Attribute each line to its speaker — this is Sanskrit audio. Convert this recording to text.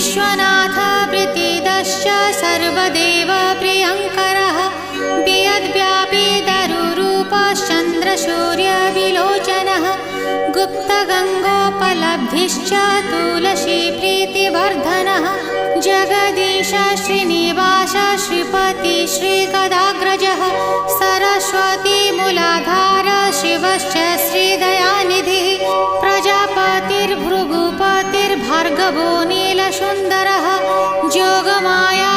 Speaker 1: विश्वनाथ प्रीतिदश्च सर्वदेव प्रियङ्करः वियद्व्यापी दारुरूपश्चन्द्रसूर्यविलोचनः गुप्तगङ्गोपलब्धिश्च तुलसीप्रीतिवर्धनः जगदीश श्रीनिवास श्रीपति श्रीगदाग्रजः सरस्वतीमूलाधार शिवश्च श्रीदयानिधिः प्रजापतिर्भृगुपतिर्भार्गवो नीलसुन्दरः जोगमाया